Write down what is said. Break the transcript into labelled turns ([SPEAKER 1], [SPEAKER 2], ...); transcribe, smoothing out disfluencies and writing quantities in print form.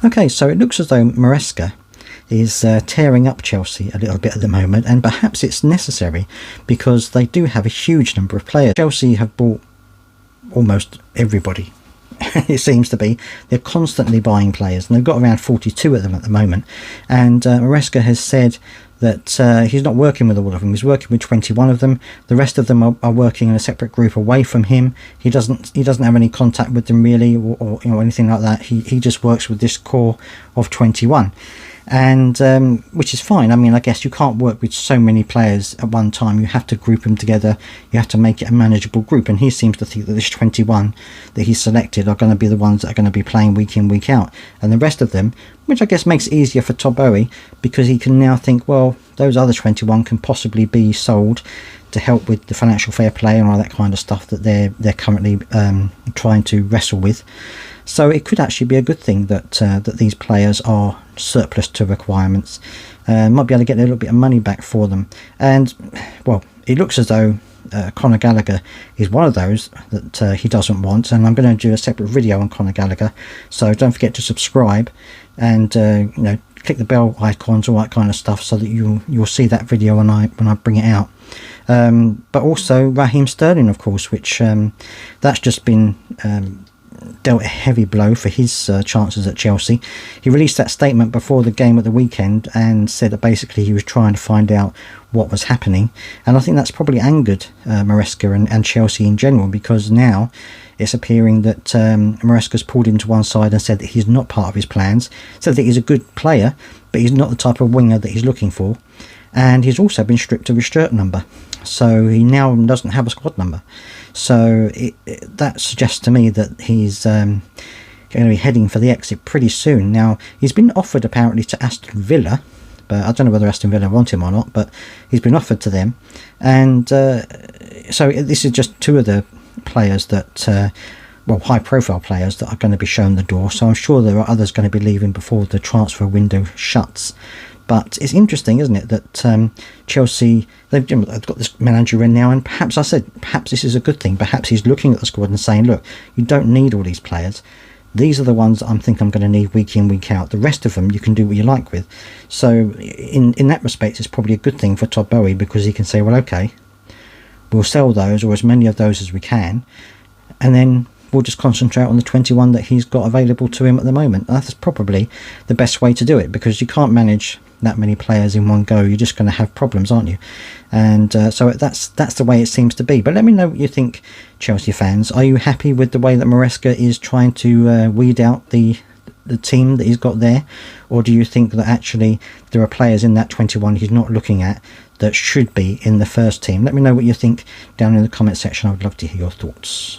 [SPEAKER 1] Okay, so it looks as though Maresca is tearing up Chelsea a little bit at the moment, and perhaps it's necessary because they do have a huge number of players. Chelsea have bought almost everybody. It seems to be. They're constantly buying players, and they've got around 42 of them at the moment. And Maresca has said that he's not working with all of them. He's working with 21 of them. The rest of them are working in a separate group away from him. He doesn't have any contact with them really, or anything like that. He just works with this core of 21. And which is fine. I mean, I guess you can't work with so many players at one time. You have to group them together. You have to make it a manageable group, and he seems to think that this 21 that he's selected are going to be the ones that are going to be playing week in, week out, and the rest of them, which I guess makes it easier for Todd Boehly, because he can now think, well, those other 21 can possibly be sold to help with the financial fair play and all that kind of stuff that they're currently trying to wrestle with. So it could actually be a good thing that that these players are surplus to requirements. Might be able to get a little bit of money back for them. And, well, it looks as though Conor Gallagher is one of those that he doesn't want. And I'm going to do a separate video on Conor Gallagher. So don't forget to subscribe and, click the bell icons, all that kind of stuff, so that you'll see that video when I bring it out. But also Raheem Sterling, of course, which that's just been dealt a heavy blow for his chances at Chelsea. He released that statement before the game at the weekend and said that basically he was trying to find out what was happening, and I think that's probably angered Maresca and Chelsea in general, because now it's appearing that Maresca's pulled him to one side and said that he's not part of his plans, said that he's a good player but he's not the type of winger that he's looking for, and he's also been stripped of his shirt number, so he now doesn't have a squad number. So that suggests to me that he's going to be heading for the exit pretty soon. Now, he's been offered apparently to Aston Villa, but I don't know whether Aston Villa want him or not, but he's been offered to them. And so this is just two of the players that, high profile players that are going to be shown the door. So I'm sure there are others going to be leaving before the transfer window shuts. But it's interesting, isn't it, that Chelsea, they've got this manager in now, and perhaps this is a good thing. Perhaps he's looking at the squad and saying, look, you don't need all these players. These are the ones that I'm going to need week in, week out. The rest of them you can do what you like with. So in that respect, it's probably a good thing for Todd Boehly, because he can say, well, okay, we'll sell those, or as many of those as we can, and then we'll just concentrate on the 21 that he's got available to him at the moment. And that's probably the best way to do it, because you can't manage that many players in one go. You're just going to have problems, aren't you? And so that's the way it seems to be. But let me know what you think, Chelsea fans. Are you happy with the way that Maresca is trying to weed out the team that he's got there, or do you think that actually there are players in that 21 he's not looking at that should be in the first team? Let me know what you think down in the comment section. I would love to hear your thoughts.